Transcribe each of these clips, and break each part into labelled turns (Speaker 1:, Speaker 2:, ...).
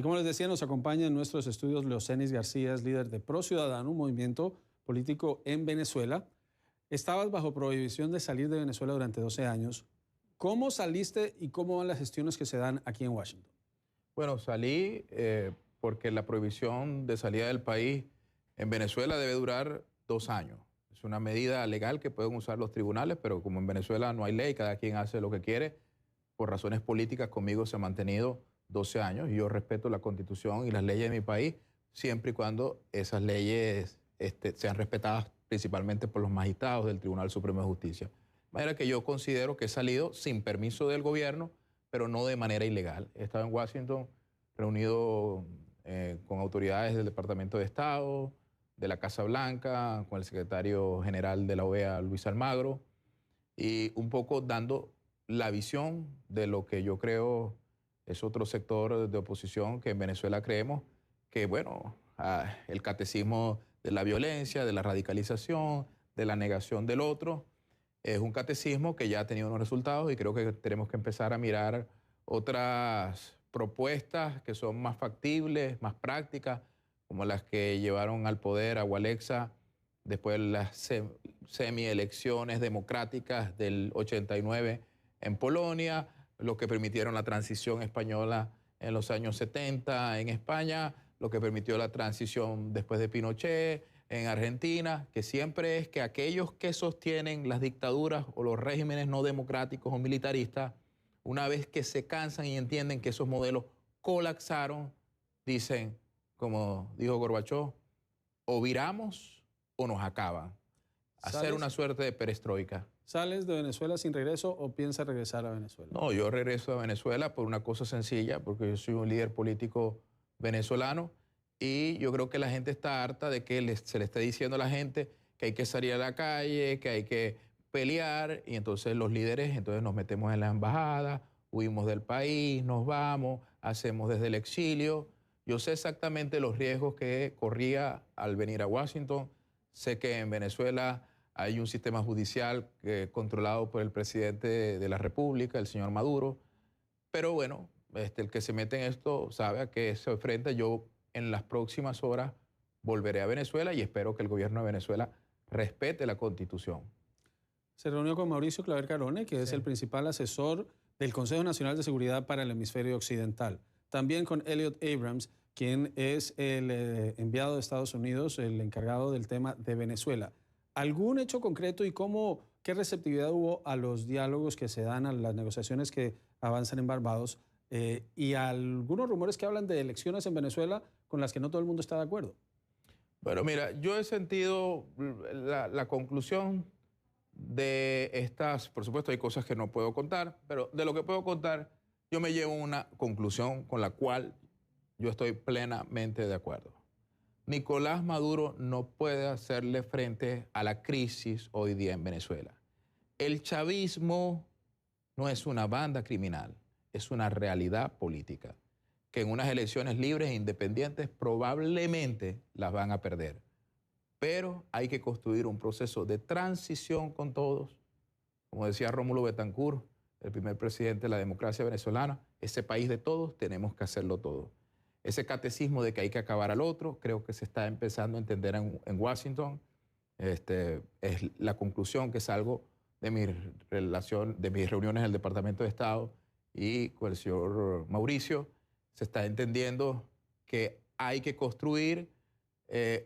Speaker 1: como les decía, nos acompaña en nuestros estudios Leocenis García, es líder de Pro Ciudadano, un movimiento político en Venezuela. Estabas bajo prohibición de salir de Venezuela durante 12 años. ¿Cómo saliste y cómo van las gestiones que se dan aquí en Washington?
Speaker 2: Bueno, salí porque la prohibición de salida del país en Venezuela debe durar 2 años. Es una medida legal que pueden usar los tribunales, pero como en Venezuela no hay ley, cada quien hace lo que quiere, por razones políticas conmigo se ha mantenido 12 años y yo respeto la Constitución y las leyes de mi país siempre y cuando esas leyes sean respetadas principalmente por los magistrados del Tribunal Supremo de Justicia. De manera que yo considero que he salido sin permiso del gobierno, pero no de manera ilegal. He estado en Washington reunido con autoridades del Departamento de Estado, de la Casa Blanca, con el secretario general de la OEA, Luis Almagro, y un poco dando la visión de lo que yo creo es otro sector de oposición que en Venezuela creemos que, bueno, el catecismo de la violencia, de la radicalización, de la negación del otro, es un catecismo que ya ha tenido unos resultados y creo que tenemos que empezar a mirar otras propuestas que son más factibles, más prácticas, como las que llevaron al poder a Walexa después de las semielecciones democráticas del 89 en Polonia, lo que permitieron la transición española en los años 70 en España, lo que permitió la transición después de Pinochet en Argentina, que siempre es que aquellos que sostienen las dictaduras o los regímenes no democráticos o militaristas, una vez que se cansan y entienden que esos modelos colapsaron, dicen, como dijo Gorbachov, o viramos o nos acaban. Hacer una suerte de perestroika.
Speaker 1: ¿Sales de Venezuela sin regreso o piensas regresar a Venezuela?
Speaker 2: No, yo regreso a Venezuela por una cosa sencilla, porque yo soy un líder político venezolano y yo creo que la gente está harta de que se le esté diciendo a la gente que hay que salir a la calle, que hay que pelear, y entonces los líderes nos metemos en la embajada, huimos del país, nos vamos, hacemos desde el exilio. Yo sé exactamente los riesgos que corría al venir a Washington. Sé que en Venezuela hay un sistema judicial controlado por el presidente de la República, el señor Maduro. Pero bueno, el que se mete en esto sabe a qué se enfrenta. Yo en las próximas horas volveré a Venezuela y espero que el gobierno de Venezuela respete la Constitución.
Speaker 1: Se reunió con Mauricio Claver Carone, que es el principal asesor del Consejo Nacional de Seguridad para el Hemisferio Occidental. También con Elliot Abrams, quien es el enviado de Estados Unidos, el encargado del tema de Venezuela. ¿Algún hecho concreto y qué receptividad hubo a los diálogos que se dan, a las negociaciones que avanzan en Barbados y a algunos rumores que hablan de elecciones en Venezuela con las que no todo el mundo está de acuerdo?
Speaker 2: Bueno, mira, yo he sentido la conclusión de estas, por supuesto hay cosas que no puedo contar, pero de lo que puedo contar, yo me llevo una conclusión con la cual yo estoy plenamente de acuerdo. Nicolás Maduro no puede hacerle frente a la crisis hoy día en Venezuela. El chavismo no es una banda criminal, es una realidad política que en unas elecciones libres e independientes probablemente las van a perder. Pero hay que construir un proceso de transición con todos. Como decía Rómulo Betancourt, el primer presidente de la democracia venezolana, ese país de todos, tenemos que hacerlo todo. Ese catecismo de que hay que acabar al otro, creo que se está empezando a entender en Washington. Es la conclusión que salgo de mis reuniones en el Departamento de Estado y con el señor Mauricio. Se está entendiendo que hay que construir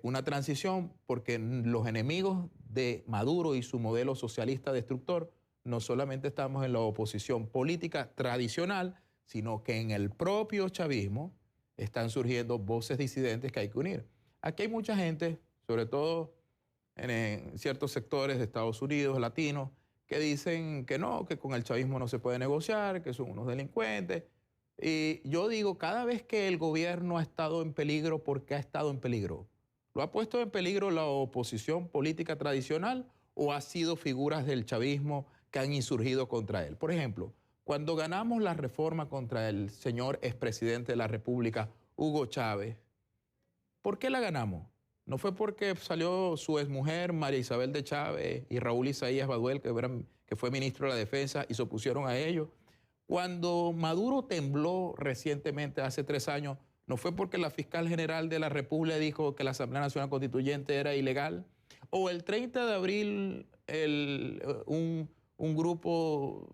Speaker 2: una transición porque los enemigos de Maduro y su modelo socialista destructor no solamente estamos en la oposición política tradicional, sino que en el propio chavismo están surgiendo voces disidentes que hay que unir. Aquí hay mucha gente, sobre todo en ciertos sectores de Estados Unidos, latinos, que dicen que no, que con el chavismo no se puede negociar, que son unos delincuentes. Y yo digo, cada vez que el gobierno ha estado en peligro, ¿por qué ha estado en peligro? ¿Lo ha puesto en peligro la oposición política tradicional o ha sido figuras del chavismo que han insurgido contra él? Por ejemplo, cuando ganamos la reforma contra el señor expresidente de la República, Hugo Chávez, ¿por qué la ganamos? No fue porque salió su exmujer, María Isabel de Chávez, y Raúl Isaías Baduel, que fue ministro de la Defensa, y se opusieron a ellos. Cuando Maduro tembló recientemente, hace 3 años, ¿No fue porque la fiscal general de la República dijo que la Asamblea Nacional Constituyente era ilegal? ¿O el 30 de abril un grupo,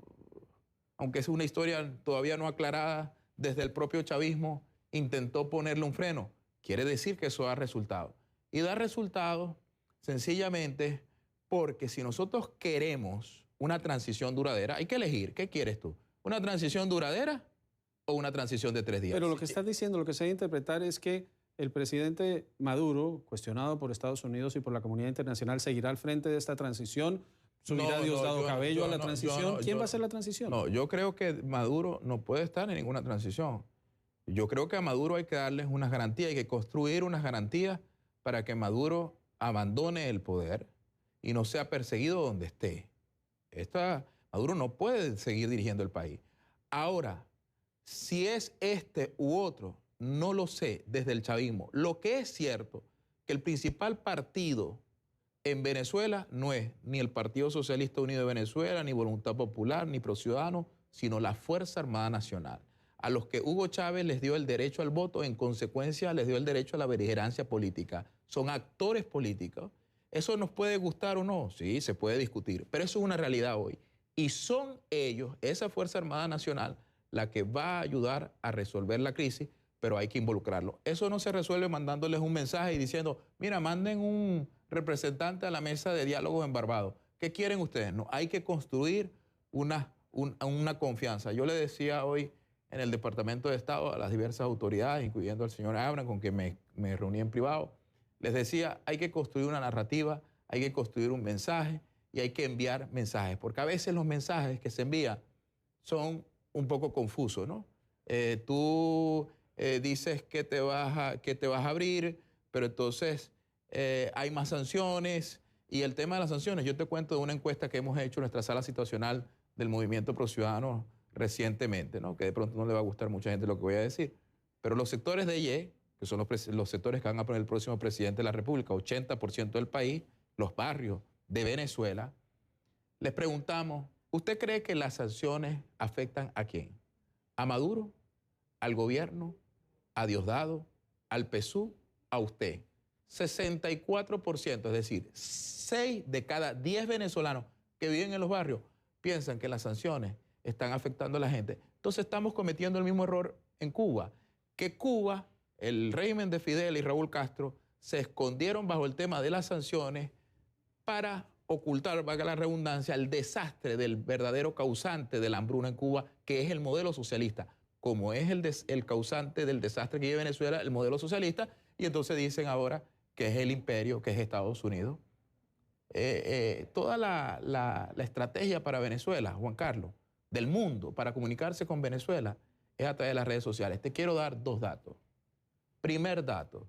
Speaker 2: aunque es una historia todavía no aclarada, desde el propio chavismo intentó ponerle un freno? Quiere decir que eso da resultado. Y da resultado sencillamente porque si nosotros queremos una transición duradera, hay que elegir. ¿Qué quieres tú? ¿Una transición duradera o una transición de 3 días?
Speaker 1: Pero lo que estás diciendo, lo que se debe interpretar es que el presidente Maduro, cuestionado por Estados Unidos y por la comunidad internacional, seguirá al frente de esta transición. ¿Subirá Diosdado Cabello a la transición? ¿Quién va a hacer la transición?
Speaker 2: No, yo creo que Maduro no puede estar en ninguna transición. Yo creo que a Maduro hay que darles unas garantías, hay que construir unas garantías para que Maduro abandone el poder y no sea perseguido donde esté. Maduro no puede seguir dirigiendo el país. Ahora, si es este u otro, no lo sé desde el chavismo. Lo que es cierto, que el principal partido en Venezuela no es ni el Partido Socialista Unido de Venezuela, ni Voluntad Popular, ni ProCiudadanos, sino la Fuerza Armada Nacional, a los que Hugo Chávez les dio el derecho al voto, en consecuencia les dio el derecho a la beligerancia política. Son actores políticos. ¿Eso nos puede gustar o no? Sí, se puede discutir, pero eso es una realidad hoy. Y son ellos, esa Fuerza Armada Nacional, la que va a ayudar a resolver la crisis, pero hay que involucrarlo. Eso no se resuelve mandándoles un mensaje y diciendo, mira, manden un representante a la mesa de diálogos en Barbados. ¿Qué quieren ustedes? No, hay que construir una confianza. Yo le decía hoy en el Departamento de Estado a las diversas autoridades, incluyendo al señor Abraham, con quien me reuní en privado, les decía, hay que construir una narrativa, hay que construir un mensaje y hay que enviar mensajes, porque a veces los mensajes que se envían son un poco confusos, ¿no? Tú dices que te vas a abrir, pero entonces hay más sanciones. Y el tema de las sanciones, yo te cuento de una encuesta que hemos hecho en nuestra sala situacional del Movimiento ProCiudadanos recientemente, ¿no? Que de pronto no le va a gustar a mucha gente lo que voy a decir. Pero los sectores de Y, que son los sectores que van a poner el próximo presidente de la República, 80% del país, los barrios de Venezuela, les preguntamos, ¿usted cree que las sanciones afectan a quién? ¿A Maduro? ¿Al gobierno? ¿A Diosdado? ¿Al PSUV? ¿A usted? 64%, es decir, 6 de cada 10 venezolanos que viven en los barrios piensan que las sanciones están afectando a la gente. Entonces estamos cometiendo el mismo error en Cuba, que Cuba, el régimen de Fidel y Raúl Castro, se escondieron bajo el tema de las sanciones para ocultar, valga la redundancia, el desastre del verdadero causante de la hambruna en Cuba, que es el modelo socialista, como es el causante del desastre que vive Venezuela, el modelo socialista, y entonces dicen ahora que es el imperio, que es Estados Unidos. Toda la estrategia para Venezuela, Juan Carlos, del mundo, para comunicarse con Venezuela, es a través de las redes sociales. Te quiero dar 2 datos. Primer dato,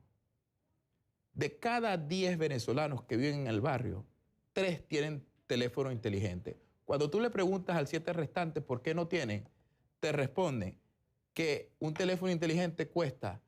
Speaker 2: de cada 10 venezolanos que viven en el barrio, 3 tienen teléfono inteligente. Cuando tú le preguntas al 7 restante por qué no tienen, te responden que un teléfono inteligente cuesta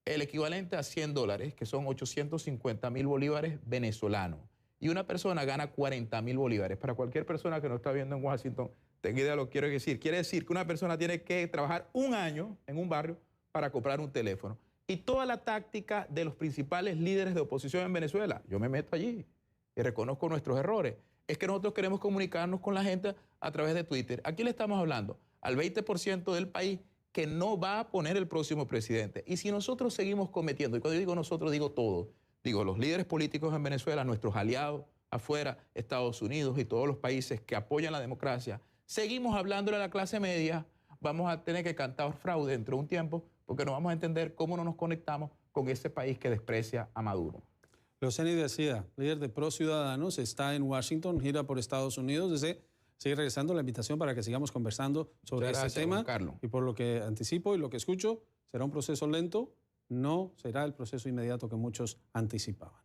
Speaker 2: el equivalente a $100, que son 850.000 bolívares venezolanos. Y una persona gana 40.000 bolívares. Para cualquier persona que nos está viendo en Washington, tenga idea de lo que quiero decir. Quiere decir que una persona tiene que trabajar 1 año en un barrio para comprar un teléfono. Y toda la táctica de los principales líderes de oposición en Venezuela, yo me meto allí y reconozco nuestros errores, es que nosotros queremos comunicarnos con la gente a través de Twitter. Aquí le estamos hablando al 20% del país que no va a poner el próximo presidente. Y si nosotros seguimos cometiendo, y cuando yo digo nosotros, digo todos, digo los líderes políticos en Venezuela, nuestros aliados afuera, Estados Unidos y todos los países que apoyan la democracia, seguimos hablándole a la clase media, vamos a tener que cantar fraude dentro de un tiempo porque no vamos a entender cómo no nos conectamos con ese país que desprecia a Maduro.
Speaker 1: Leoceni García, líder de ProCiudadanos, está en Washington, gira por Estados Unidos. Sigue regresando la invitación para que sigamos conversando sobre este tema. Y por lo que anticipo y lo que escucho, será un proceso lento, no será el proceso inmediato que muchos anticipaban.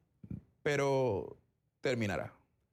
Speaker 2: Pero terminará.